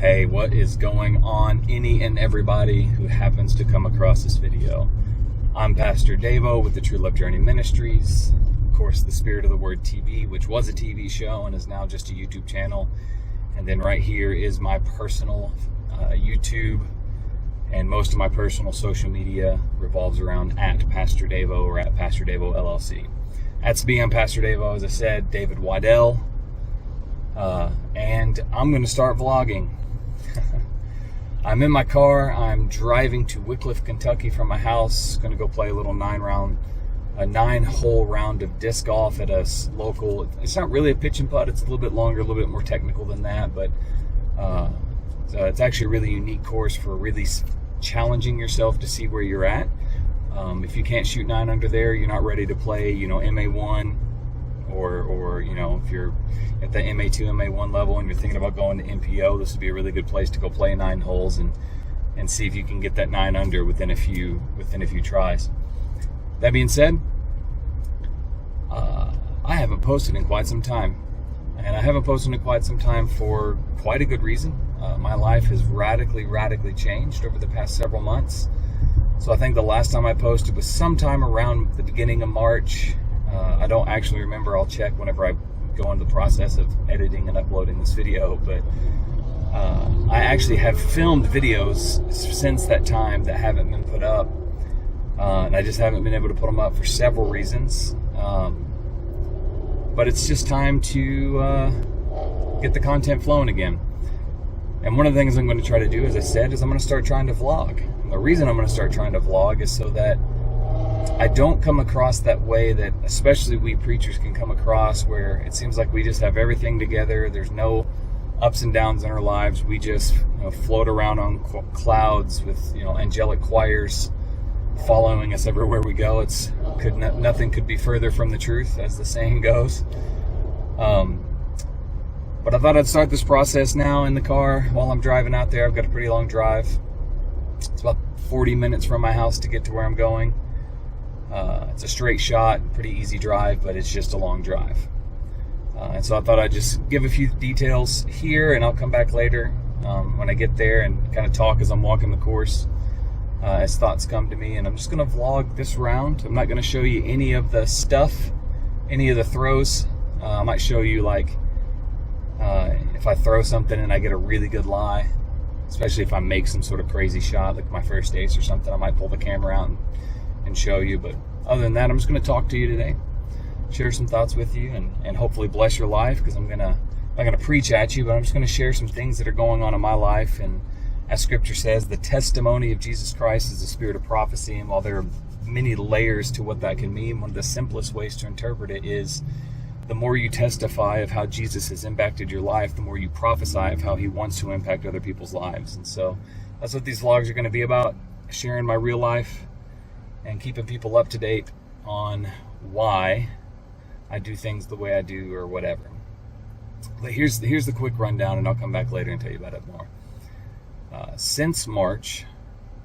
Hey, what is going on, any and everybody who happens to come across this video? I'm Pastor Davo with the True Love Journey Ministries. Of course, the Spirit of the Word TV, which was a TV show and is now just a YouTube channel. And then right here is my personal YouTube, and most of my personal social media revolves around at Pastor Davo or at Pastor Davo LLC. That's me, I'm Pastor Davo, as I said, David Waddell. And I'm going to start vlogging. I'm in my car. I'm driving to Wickliffe, Kentucky from my house. Going to go play a little 9-hole round of disc golf at a local. It's not really a pitch and putt. It's a little bit longer, a little bit more technical than that. But so it's actually a really unique course for really challenging yourself to see where you're at. If you can't shoot 9 under there, you're not ready to play, MA1. Or if you're at the MA2, MA1 level and you're thinking about going to MPO, this would be a really good place to go play 9 holes and see if you can get that 9 under within a few tries. That being said, I haven't posted in quite some time, and I haven't posted in quite some time for quite a good reason. My life has radically changed over the past several months. So I think the last time I posted was sometime around the beginning of March. I don't actually remember. I'll check whenever I go into the process of editing and uploading this video, but I actually have filmed videos since that time that haven't been put up, and I just haven't been able to put them up for several reasons, but it's just time to get the content flowing again. And one of the things I'm going to try to do, as I said, is I'm going to start trying to vlog. And the reason I'm going to start trying to vlog is so that I don't come across that way that especially we preachers can come across, where it seems like we just have everything together. There's no ups and downs in our lives. We just float around on clouds with angelic choirs following us everywhere we go. Nothing could be further from the truth, as the saying goes. But I thought I'd start this process now in the car while I'm driving out there. I've got a pretty long drive. It's about 40 minutes from my house to get to where I'm going. It's a straight shot, pretty easy drive, but it's just a long drive. And so I thought I'd just give a few details here, and I'll come back later when I get there and kind of talk as I'm walking the course, as thoughts come to me. And I'm just going to vlog this round. I'm not going to show you any of the stuff, any of the throws. I might show you if I throw something and I get a really good lie, especially if I make some sort of crazy shot, like my first ace or something. I might pull the camera out and show you. But other than that, I'm just going to talk to you today, share some thoughts with you, and hopefully bless your life, because I'm not going to preach at you, but I'm just going to share some things that are going on in my life. And as scripture says, the testimony of Jesus Christ is the spirit of prophecy. And while there are many layers to what that can mean, one of the simplest ways to interpret it is the more you testify of how Jesus has impacted your life, the more you prophesy of how he wants to impact other people's lives. And so that's what these vlogs are going to be about, sharing my real life and keeping people up to date on why I do things the way I do or whatever. But here's the quick rundown, and I'll come back later and tell you about it more. Since March,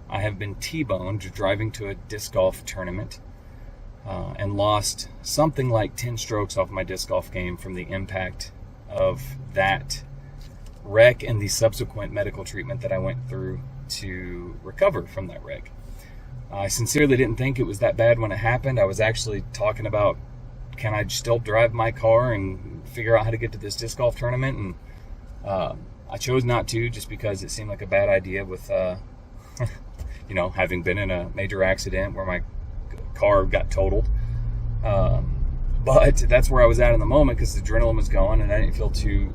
I have been T-boned driving to a disc golf tournament and lost something like 10 strokes off my disc golf game from the impact of that wreck and the subsequent medical treatment that I went through to recover from that wreck. I sincerely didn't think it was that bad when it happened. I was actually talking about, can I still drive my car and figure out how to get to this disc golf tournament? And I chose not to, just because it seemed like a bad idea with, having been in a major accident where my car got totaled. But that's where I was at in the moment, because the adrenaline was going and I didn't feel too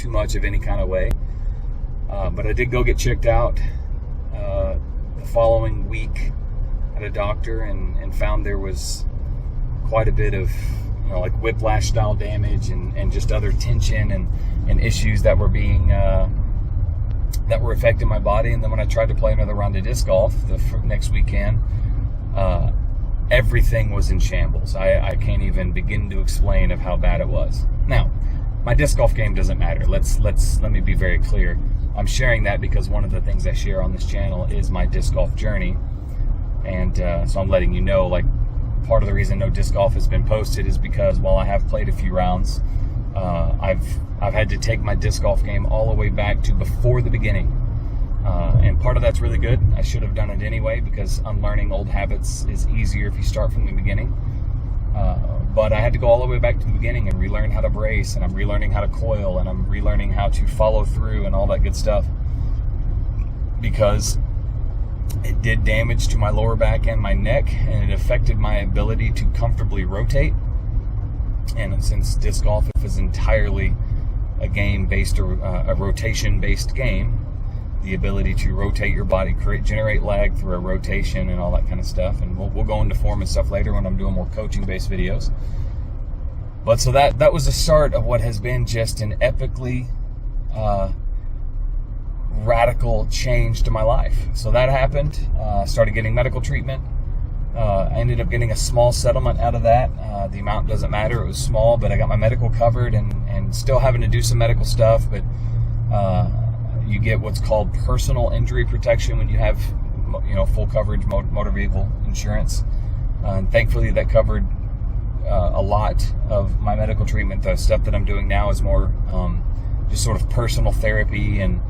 much of any kind of way. But I did go get checked out the following week at a doctor, and found there was quite a bit of whiplash style damage and just other tension and issues that were being that were affecting my body. And then when I tried to play another round of disc golf the next weekend, everything was in shambles. I can't even begin to explain of how bad it was. Now, my disc golf game doesn't matter. Let me be very clear. I'm sharing that because one of the things I share on this channel is my disc golf journey. And so I'm letting you know, part of the reason no disc golf has been posted is because while I have played a few rounds, I've had to take my disc golf game all the way back to before the beginning. And part of that's really good. I should have done it anyway, because unlearning old habits is easier if you start from the beginning. But I had to go all the way back to the beginning and relearn how to brace, and I'm relearning how to coil, and I'm relearning how to follow through and all that good stuff, because it did damage to my lower back and my neck, and it affected my ability to comfortably rotate. And since disc golf is entirely a game based, a rotation based game, the ability to rotate your body, generate lag through a rotation and all that kind of stuff. And we'll go into form and stuff later when I'm doing more coaching based videos. But so that was the start of what has been just an epically radical change to my life. So that happened. Started getting medical treatment. I ended up getting a small settlement out of that. The amount doesn't matter. It was small, but I got my medical covered, and still having to do some medical stuff. But you get what's called personal injury protection when you have, full coverage motor vehicle insurance. And thankfully that covered a lot of my medical treatment. The stuff that I'm doing now is more just sort of personal therapy, and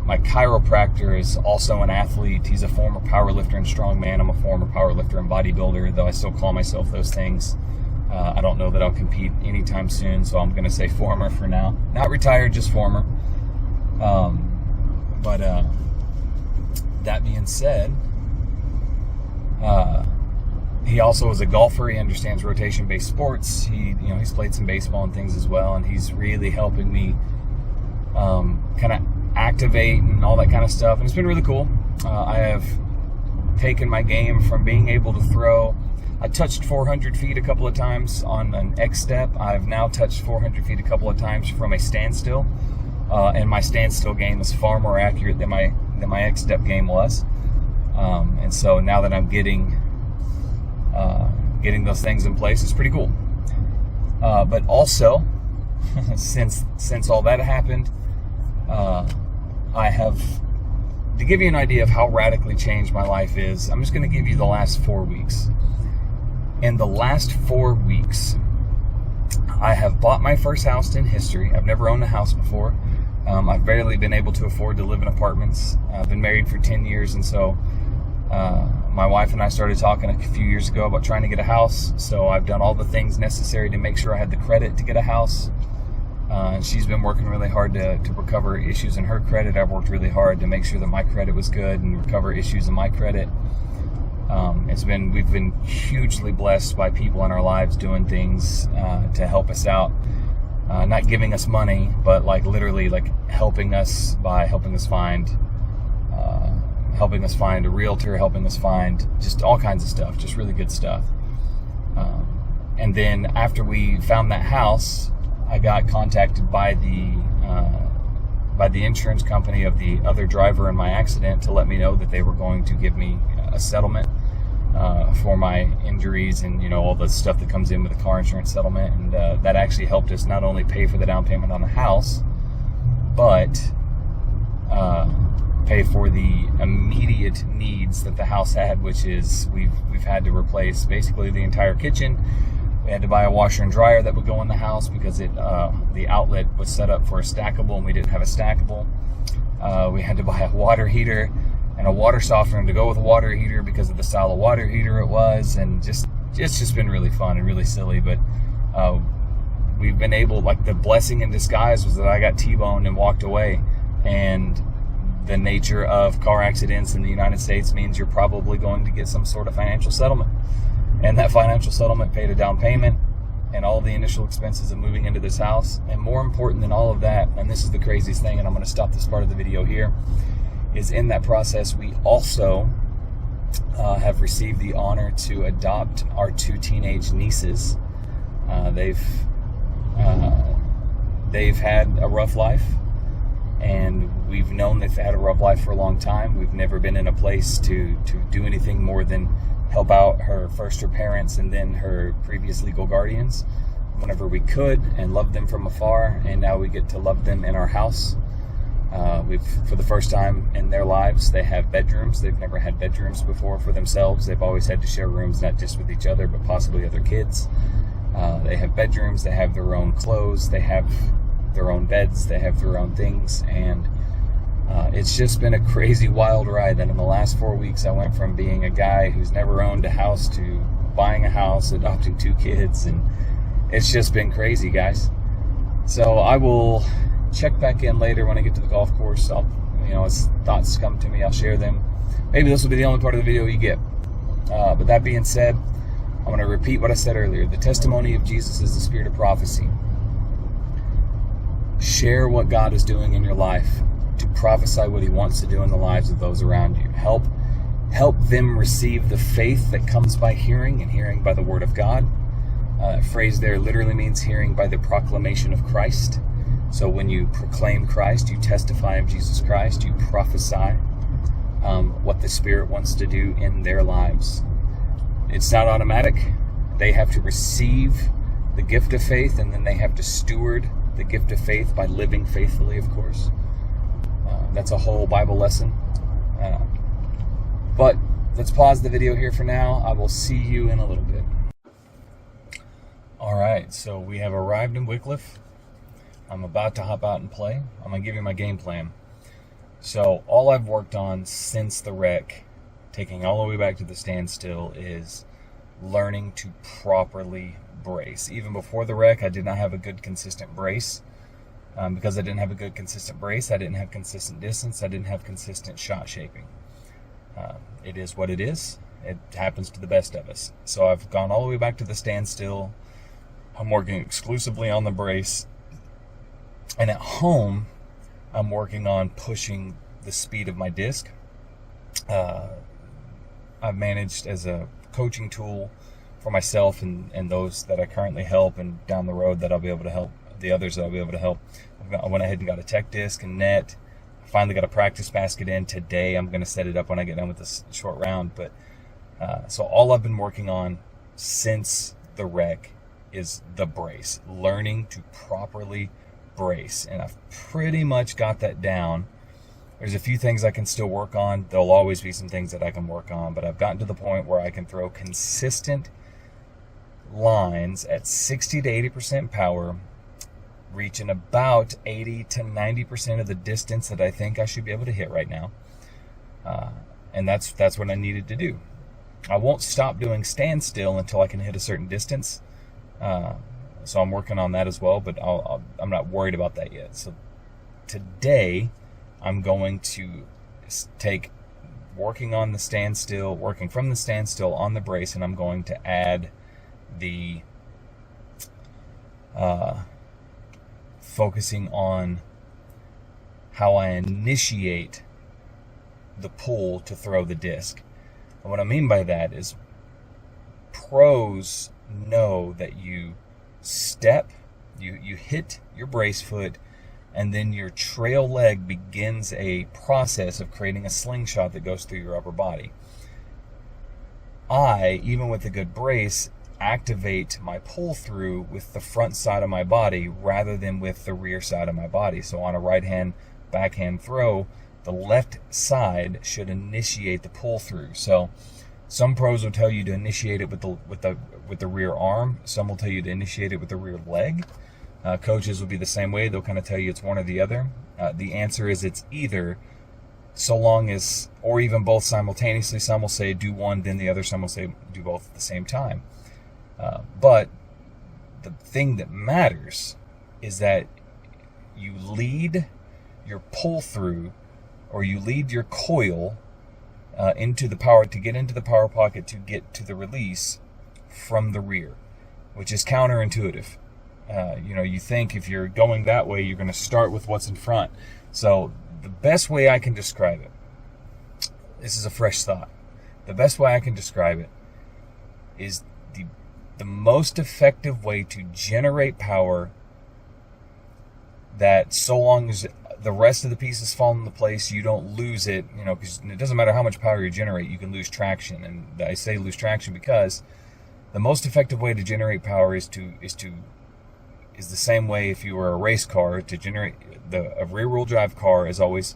my chiropractor is also an athlete. He's a former powerlifter and strongman. I'm a former powerlifter and bodybuilder, though I still call myself those things. I don't know that I'll compete anytime soon, so I'm going to say former for now. Not retired, just former. But that being said, he also is a golfer. He understands rotation-based sports. He's played some baseball and things as well, and he's really helping me kind of activate and all that kind of stuff, and it's been really cool. I have taken my game from being able to throw. I touched 400 feet a couple of times on an X step. I've now touched 400 feet a couple of times from a standstill, and my standstill game is far more accurate than my X step game was. And so now that I'm getting those things in place, it's pretty cool. But also, since all that happened, I have, to give you an idea of how radically changed my life is, I'm just going to give you the last 4 weeks. In the last 4 weeks, I have bought my first house in history. I've never owned a house before. I've barely been able to afford to live in apartments. I've been married for 10 years, and so my wife and I started talking a few years ago about trying to get a house. So I've done all the things necessary to make sure I had the credit to get a house. And she's been working really hard to recover issues in her credit. I've worked really hard to make sure that my credit was good and recover issues in my credit. We've been hugely blessed by people in our lives doing things to help us out. Not giving us money, but literally helping us find a realtor, helping us find just all kinds of stuff, just really good stuff. And then after we found that house, I got contacted by the insurance company of the other driver in my accident to let me know that they were going to give me a settlement for my injuries and all the stuff that comes in with a car insurance settlement. And that actually helped us not only pay for the down payment on the house, but pay for the immediate needs that the house had, which is we've had to replace basically the entire kitchen. We had to buy a washer and dryer that would go in the house because the outlet was set up for a stackable and we didn't have a stackable. We had to buy a water heater and a water softener to go with a water heater because of the style of water heater it was, and it's just been really fun and really silly. But we've been able, the blessing in disguise was that I got T-boned and walked away, and the nature of car accidents in the United States means you're probably going to get some sort of financial settlement. And that financial settlement paid a down payment and all the initial expenses of moving into this house. And more important than all of that, and this is the craziest thing, and I'm going to stop this part of the video here, is in that process we also have received the honor to adopt our 2 teenage nieces. They've had a rough life, and we've known they've had a rough life for a long time. We've never been in a place to do anything more than help out her parents and then her previous legal guardians whenever we could, and love them from afar. And now we get to love them in our house. For the first time in their lives, they have bedrooms. They've never had bedrooms before for themselves. They've always had to share rooms, not just with each other, but possibly other kids. They have bedrooms, they have their own clothes, they have their own beds, they have their own things, and it's just been a crazy, wild ride. And in the last 4 weeks, I went from being a guy who's never owned a house to buying a house, adopting 2 kids, and it's just been crazy, guys. So I will check back in later when I get to the golf course. As thoughts come to me, I'll share them. Maybe this will be the only part of the video you get. But that being said, I'm going to repeat what I said earlier. The testimony of Jesus is the spirit of prophecy. Share what God is doing in your life to prophesy what he wants to do in the lives of those around you. Help them receive the faith that comes by hearing, and hearing by the word of God. Phrase there literally means hearing by the proclamation of Christ. So when you proclaim Christ, you testify of Jesus Christ, you prophesy what the Spirit wants to do in their lives. It's not automatic. They have to receive the gift of faith, and then they have to steward the gift of faith by living faithfully, of course. That's a whole Bible lesson. But let's pause the video here for now. I will see you in a little bit. All right, so we have arrived in Wycliffe. I'm about to hop out and play. I'm going to give you my game plan. So all I've worked on since the wreck, taking all the way back to the standstill, is learning to properly brace. Even before the wreck, I did not have a good, consistent brace. Because I didn't have a good, consistent brace, I didn't have consistent distance, I didn't have consistent shot shaping. It is what it is. It happens to the best of us. So I've gone all the way back to the standstill. I'm working exclusively on the brace. And at home, I'm working on pushing the speed of my disc. I've managed as a coaching tool for myself and those that I currently help, and down the road that I'll be able to help the others that I'll be able to help. I went ahead and got a tech disc and net. I finally got a practice basket in today. I'm going to set it up when I get done with this short round. But so all I've been working on since the wreck is the brace, learning to properly brace, and I've pretty much got that down. There's a few things I can still work on. There'll always be some things that I can work on, but I've gotten to the point where I can throw consistent lines at 60 to 80% power, reaching about 80 to 90% of the distance that I think I should be able to hit right now. And that's what I needed to do. I won't stop doing standstill until I can hit a certain distance. So I'm working on that as well, but I'm not worried about that yet. So today I'm going to take working on the standstill, working from the standstill on the brace, and I'm going to add the focusing on how I initiate the pull to throw the disc. And what I mean by that is pros know that you step, you hit your brace foot, and then your trail leg begins a process of creating a slingshot that goes through your upper body. I, even with a good brace, activate my pull through with the front side of my body rather than with the rear side of my body. So on a right hand backhand throw, the left side should initiate the pull through. So some pros will tell you to initiate it with the rear arm. Some will tell you to initiate it with the rear leg. Coaches will be the same way. They'll kind of tell you it's one or the other. The answer is it's either, so long as, or even both simultaneously. Some will say do one, then the other. Some will say do both at the same time. But the thing that matters is that you lead your pull through, or you lead your coil into the power, to get into the power pocket, to get to the release from the rear, which is counterintuitive. You think if you're going that way, you're going to start with what's in front. So the best way I can describe it, this is a fresh thought. The best way I can describe it is the most effective way to generate power, that so long as the rest of the pieces fall into place, you don't lose it, because it doesn't matter how much power you generate, you can lose traction. And I say lose traction because the most effective way to generate power is the same way if you were a race car. To generate, a rear-wheel drive car is always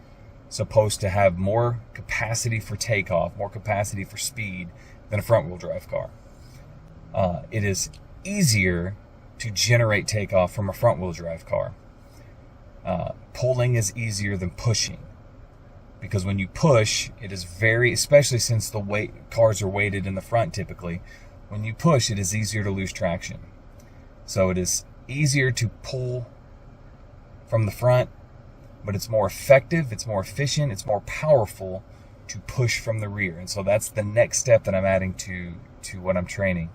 supposed to have more capacity for takeoff, more capacity for speed than a front-wheel drive car. It is easier to generate takeoff from a front-wheel drive car. Pulling is easier than pushing, because when you push, it is especially since cars are weighted in the front typically, when you push, it is easier to lose traction. So it is easier to pull from the front, but it's more effective, it's more efficient, it's more powerful to push from the rear. And so that's the next step that I'm adding to what I'm training.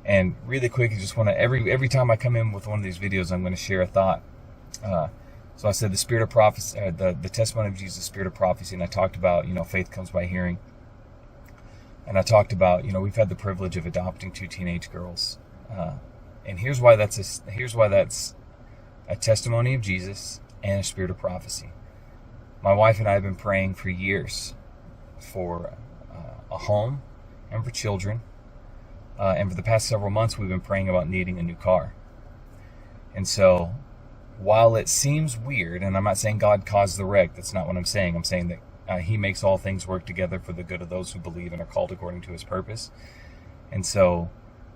And really quick, I just want to, every time I come in with one of these videos, I'm going to share a thought. So I said the spirit of prophecy, the testimony of Jesus, spirit of prophecy, and I talked about, faith comes by hearing. And I talked about, we've had the privilege of adopting 2 teenage girls. And here's why that's a testimony of Jesus and a spirit of prophecy. My wife and I have been praying for years for a home and for children. And for the past several months, we've been praying about needing a new car. And so, while it seems weird, and I'm not saying God caused the wreck, that's not what I'm saying. I'm saying that He makes all things work together for the good of those who believe and are called according to His purpose. And so,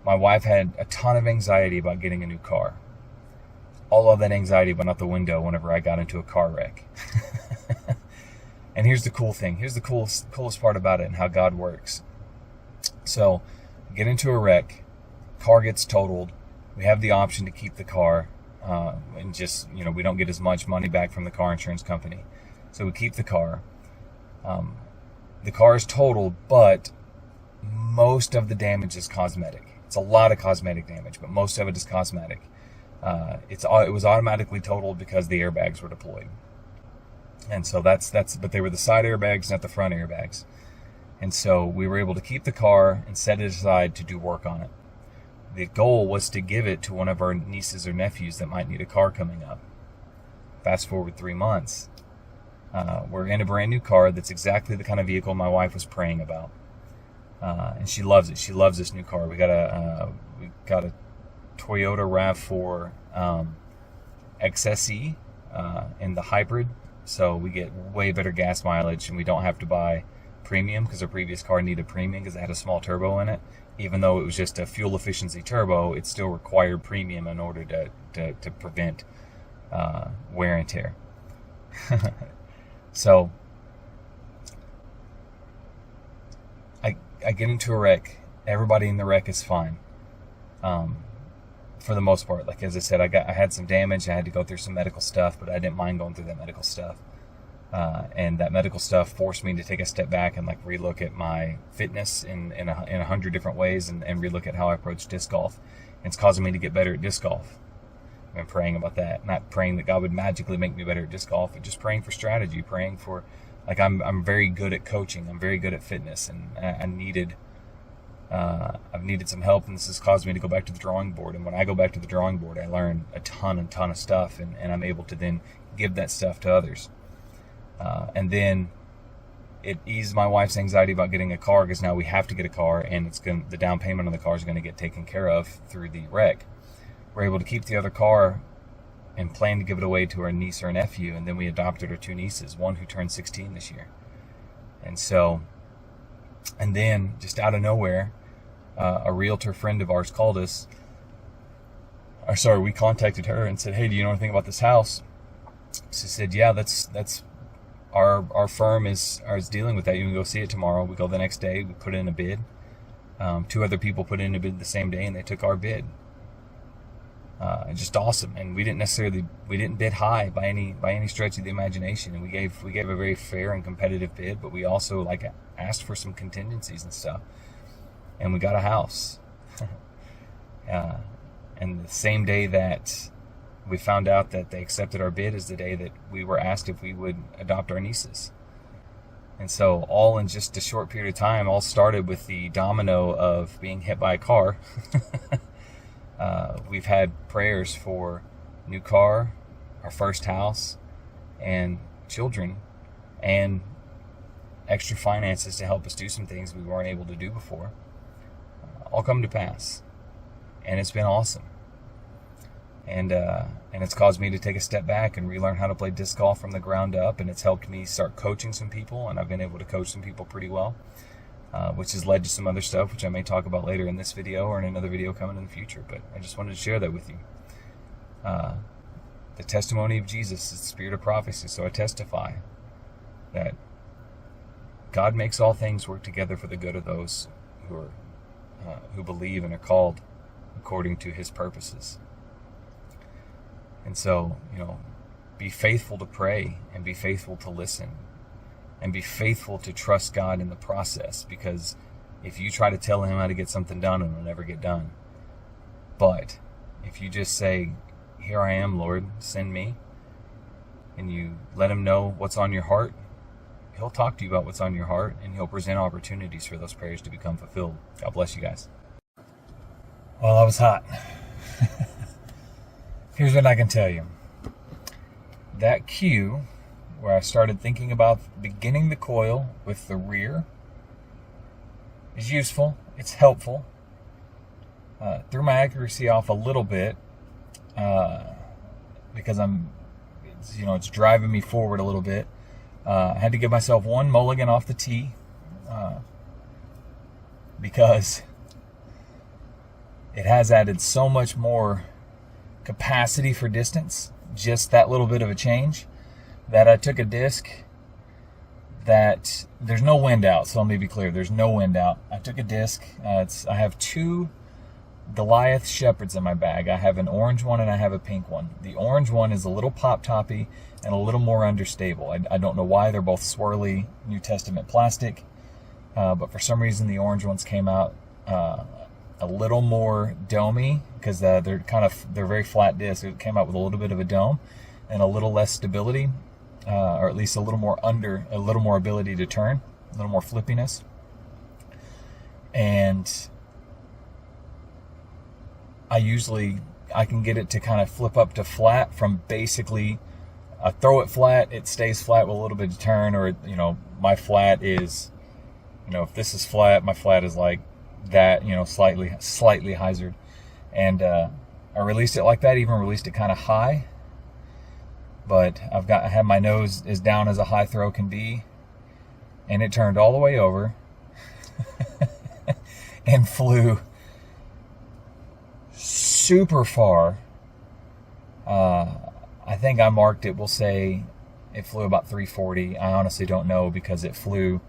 my wife had a ton of anxiety about getting a new car. All of that anxiety went out the window whenever I got into a car wreck. And here's the cool thing. Here's the coolest part about it and how God works. So, get into a wreck, car gets totaled, we have the option to keep the car, and just, we don't get as much money back from the car insurance company. So we keep the car. The car is totaled, but most of the damage is cosmetic. It's a lot of cosmetic damage, but most of it is cosmetic. It was automatically totaled because the airbags were deployed. And so but they were the side airbags, not the front airbags. And so we were able to keep the car and set it aside to do work on it. The goal was to give it to one of our nieces or nephews that might need a car coming up. Fast forward 3 months. We're in a brand new car that's exactly the kind of vehicle my wife was praying about. And she loves it. She loves this new car. We got a Toyota RAV4 XSE in the hybrid. So we get way better gas mileage, and we don't have to buy premium, because our previous car needed premium because it had a small turbo in it. Even though it was just a fuel efficiency turbo, it still required premium in order to prevent wear and tear. So I get into a wreck. Everybody in the wreck is fine, for the most part. Like, as I said, I had some damage. I had to go through some medical stuff, but I didn't mind going through that medical stuff. And that medical stuff forced me to take a step back and relook at my fitness in 100 different ways, and relook at how I approach disc golf. And it's causing me to get better at disc golf. I've been praying about that. Not praying that God would magically make me better at disc golf, but just praying for strategy, praying for, I'm very good at coaching. I'm very good at fitness, and I've needed some help, and this has caused me to go back to the drawing board. And when I go back to the drawing board, I learn a ton of stuff, and I'm able to then give that stuff to others. And then it eased my wife's anxiety about getting a car, because now we have to get a car, and the down payment on the car is going to get taken care of through the wreck. We're able to keep the other car and plan to give it away to our niece or nephew, and then we adopted our 2 nieces, one who turned 16 this year. And then just out of nowhere, a realtor friend of ours called us. We contacted her and said, "Hey, do you know anything about this house?" She said, "Yeah, that's our firm is dealing with that. You can go see it tomorrow." We go the next day. We put in a bid. 2 other people put in a bid the same day, and they took our bid. Just awesome. And we didn't bid high by any stretch of the imagination. And we gave a very fair and competitive bid, but we also asked for some contingencies and stuff. And we got a house. And the same day that we found out that they accepted our bid is the day that we were asked if we would adopt our nieces. And so all in just a short period of time, all started with the domino of being hit by a car. We've had prayers for new car, our first house, and children, and extra finances to help us do some things we weren't able to do before. All come to pass. And it's been awesome. And it's caused me to take a step back and relearn how to play disc golf from the ground up, and it's helped me start coaching some people, and I've been able to coach some people pretty well. which has led to some other stuff, which I may talk about later in this video or in another video coming in the future. But I just wanted to share that with you. The testimony of Jesus is the spirit of prophecy, so I testify that God makes all things work together for the good of those who believe and are called according to his purposes. And so, be faithful to pray and be faithful to listen and be faithful to trust God in the process, because if you try to tell him how to get something done, it'll never get done. But if you just say, here I am, Lord, send me, and you let him know what's on your heart, he'll talk to you about what's on your heart, and he'll present opportunities for those prayers to become fulfilled. God bless you guys. Well, I was hot. Here's what I can tell you. That cue where I started thinking about beginning the coil with the rear is useful. It's helpful. Threw my accuracy off a little bit because it's driving me forward a little bit. I had to give myself one mulligan off the tee because it has added so much more capacity for distance, just that little bit of a change, that I took a disc that there's no wind out. So let me be clear, there's no wind out. I took a disc. I have two Goliath Shepherds in my bag. I have an orange one and I have a pink one. The orange one is a little pop-toppy and a little more understable. I don't know why. They're both swirly New Testament plastic, but for some reason the orange ones came out a little more domey, because they're very flat discs. It came out with a little bit of a dome and a little less stability, or at least a little more ability to turn, a little more flippiness. And I can get it to kind of flip up to flat from basically, I throw it flat, it stays flat with a little bit of turn, or, my flat is, if this is flat, my flat is like that, slightly hyzered. And I released it like that, even released it kind of high. But I had my nose as down as a high throw can be, and it turned all the way over and flew super far. I think I marked it, we'll say it flew about 340. I honestly don't know, because it flew.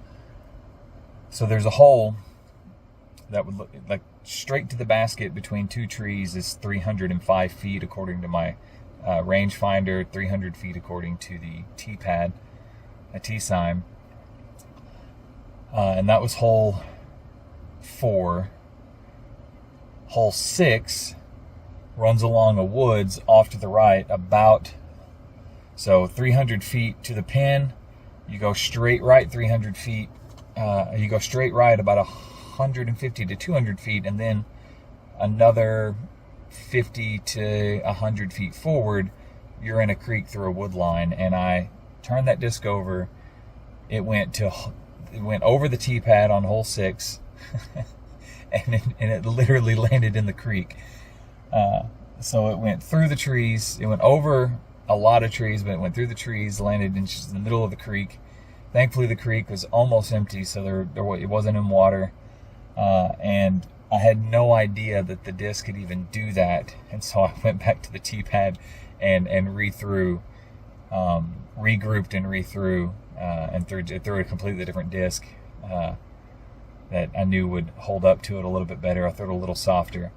So there's a hole that would look like straight to the basket between two trees is 305 feet according to my rangefinder, 300 feet according to the T-pad, a T-sign. And that was hole 4. Hole 6 runs along a woods off to the right so 300 feet to the pin. You go straight right 300 feet. You go straight right about 150 to 200 feet, and then another 50 to 100 feet forward, you're in a creek through a wood line. And I turned that disc over. It went over the T-pad on hole 6, and it literally landed in the creek. So it went through the trees. It went over a lot of trees, but it went through the trees, landed in just the middle of the creek. Thankfully, the creek was almost empty, so it wasn't in water. And I had no idea that the disc could even do that. And so I went back to the T-pad and re-threw, regrouped and re-threw, and threw a completely different disc that I knew would hold up to it a little bit better. I threw it a little softer.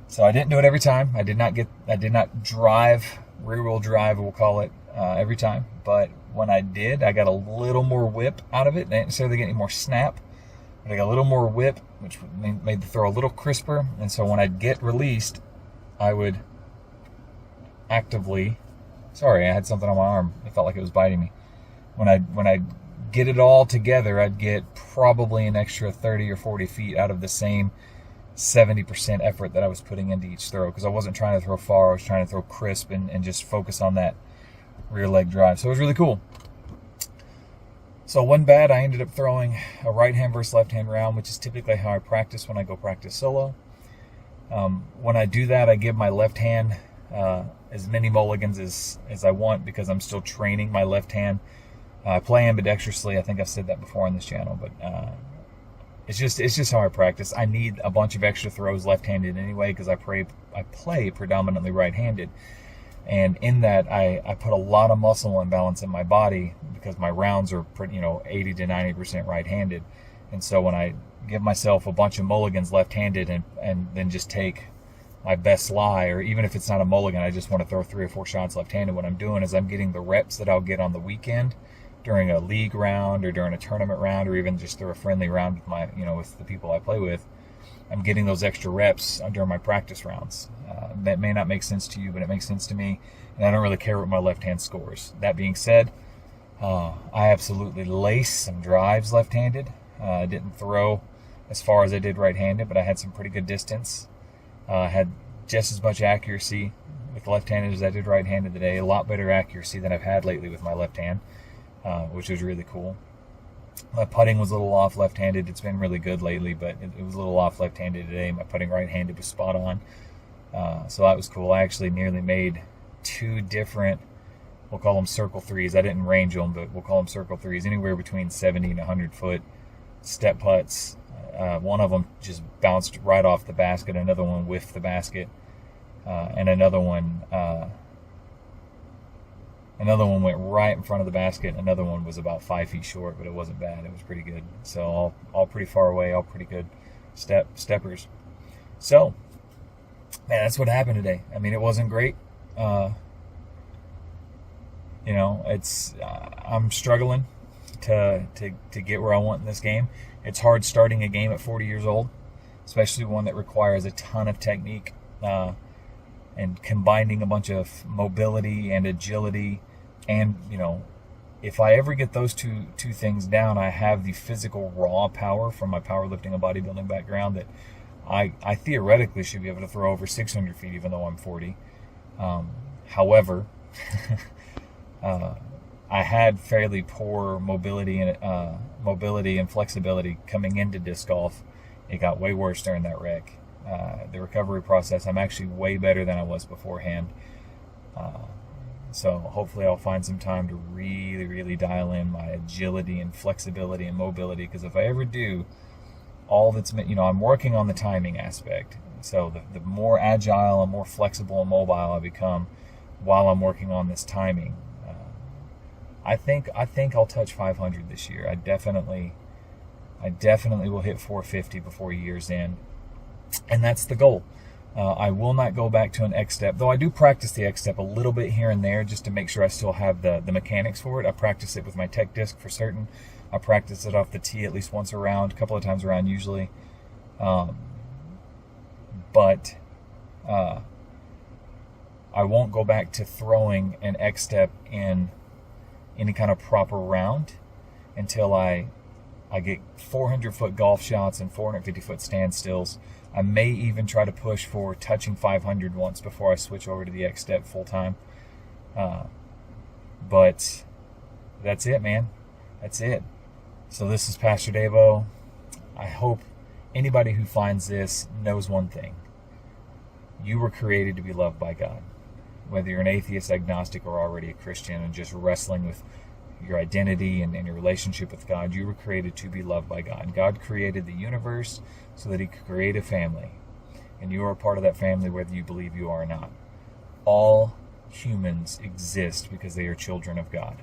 So I didn't do it every time. I did not drive, rear-wheel drive, we'll call it, every time. But when I did, I got a little more whip out of it. I didn't necessarily get any more snap, but I got a little more whip, which made the throw a little crisper. And so when I'd get released, I would actively, sorry, I had something on my arm. It felt like it was biting me. When I get it all together, I'd get probably an extra 30 or 40 feet out of the same 70% effort that I was putting into each throw, because I wasn't trying to throw far. I was trying to throw crisp and just focus on that rear leg drive. So it was really cool. So one bad, I ended up throwing a right hand versus left hand round, which is typically how I practice when I go practice solo. When I do that, I give my left hand as many mulligans as I want, because I'm still training my left hand. I play ambidextrously. I think I've said that before on this channel, but it's just how I practice. I need a bunch of extra throws left-handed anyway because I play predominantly right-handed. And in that, I put a lot of muscle imbalance in my body because my rounds are 80 to 90% right-handed. And so when I give myself a bunch of mulligans left-handed and then just take my best lie, or even if it's not a mulligan, I just want to throw 3 or 4 shots left-handed, what I'm doing is I'm getting the reps that I'll get on the weekend during a league round or during a tournament round or even just through a friendly round with with the people I play with. I'm getting those extra reps during my practice rounds. That may not make sense to you, but it makes sense to me, and I don't really care what my left hand scores. That being said, I absolutely lace some drives left-handed. I didn't throw as far as I did right-handed, but I had some pretty good distance. Had just as much accuracy with left-handed as I did right-handed today. A lot better accuracy than I've had lately with my left hand, which was really cool. My putting was a little off left-handed. It's been really good lately, but it was a little off left-handed today. My putting right-handed was spot on. So that was cool. I actually nearly made 2 different, we'll call them circle threes. I didn't range them, but we'll call them circle threes, anywhere between 70 and 100 foot step putts. One of them just bounced right off the basket. Another one whiffed the basket. And another one went right in front of the basket. Another one was about 5 feet short, but it wasn't bad. It was pretty good. So all pretty far away, all pretty good steppers. So, man, that's what happened today. I mean, it wasn't great. I'm struggling to get where I want in this game. It's hard starting a game at 40 years old, especially one that requires a ton of technique and combining a bunch of mobility and agility. And, if I ever get those two things down, I have the physical raw power from my powerlifting and bodybuilding background that I theoretically should be able to throw over 600 feet even though I'm 40. However, I had fairly poor mobility and flexibility coming into disc golf. It got way worse during that wreck. The recovery process, I'm actually way better than I was beforehand. So hopefully I'll find some time to really, really dial in my agility and flexibility and mobility, because if I ever do, I'm working on the timing aspect. So the more agile and more flexible and mobile I become while I'm working on this timing, I think I'll touch 500 this year. I definitely will hit 450 before year's end, and that's the goal. I will not go back to an X step, though I do practice the X step a little bit here and there just to make sure I still have the mechanics for it. I practice it with my tech disc for certain. I practice it off the tee at least once a round, a couple of times around usually. But I won't go back to throwing an X step in any kind of proper round until I get 400-foot golf shots and 450-foot standstills. I may even try to push for touching 500 once before I switch over to the X step full time. But that's it, man. That's it. So this is Pastor Davo. I hope anybody who finds this knows one thing. You were created to be loved by God. Whether you're an atheist, agnostic, or already a Christian and just wrestling with your identity and your relationship with God, you were created to be loved by God. God created the universe so that he could create a family. And you are a part of that family whether you believe you are or not. All humans exist because they are children of God.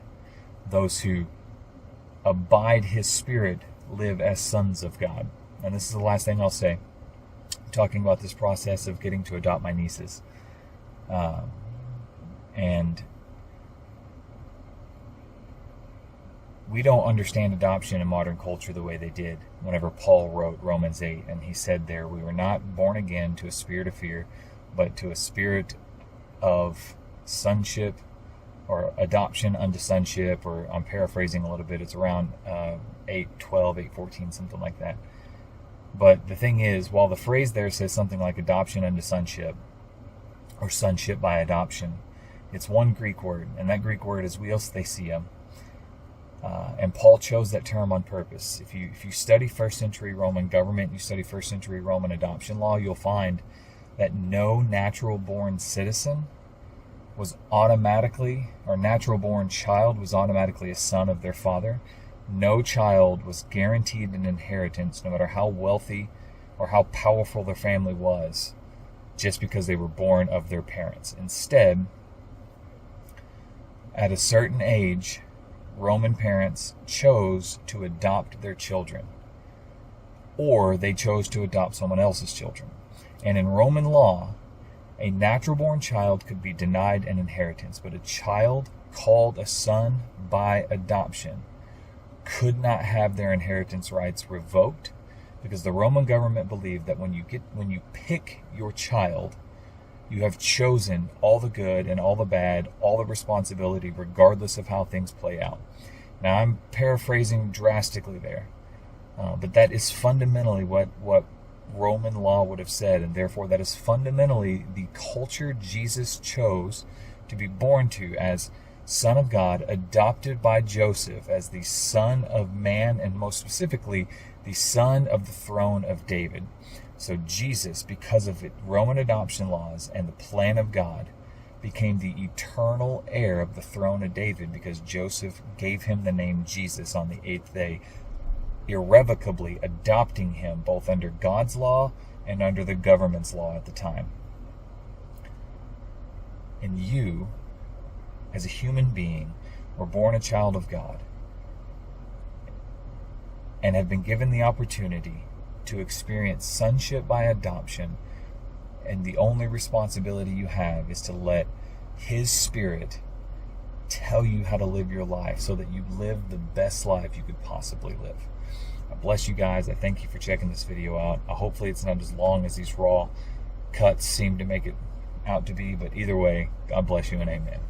Those who abide his spirit live as sons of God. And this is the last thing I'll say, talking about this process of getting to adopt my nieces. And we don't understand adoption in modern culture the way they did whenever Paul wrote Romans 8. And he said there, we were not born again to a spirit of fear, but to a spirit of sonship, or adoption unto sonship, or I'm paraphrasing a little bit. It's around 8:12, 8:14, something like that. But the thing is, while the phrase there says something like adoption unto sonship, or sonship by adoption, it's one Greek word, and that Greek word is huios thesia. And Paul chose that term on purpose. If you study first century Roman government, you study first century Roman adoption law, you'll find that no natural born citizen was automatically, or natural born child was automatically a son of their father. No child was guaranteed an inheritance, no matter how wealthy or how powerful their family was, just because they were born of their parents. Instead, at a certain age, Roman parents chose to adopt their children, or they chose to adopt someone else's children. And in Roman law, a natural-born child could be denied an inheritance, but a child called a son by adoption could not have their inheritance rights revoked, because the Roman government believed that when you pick your child, you have chosen all the good and all the bad, all the responsibility, regardless of how things play out. Now, I'm paraphrasing drastically there, but that is fundamentally what Roman law would have said, and therefore that is fundamentally the culture Jesus chose to be born to as Son of God, adopted by Joseph as the Son of Man, and most specifically, the son of the throne of David. So Jesus, because of Roman adoption laws and the plan of God, became the eternal heir of the throne of David, because Joseph gave him the name Jesus on the 8th day, irrevocably adopting him both under God's law and under the government's law at the time. And you, as a human being, were born a child of God and have been given the opportunity to experience sonship by adoption, and the only responsibility you have is to let His Spirit tell you how to live your life so that you live the best life you could possibly live. I bless you guys. I thank you for checking this video out. Hopefully it's not as long as these raw cuts seem to make it out to be, but either way, God bless you and amen.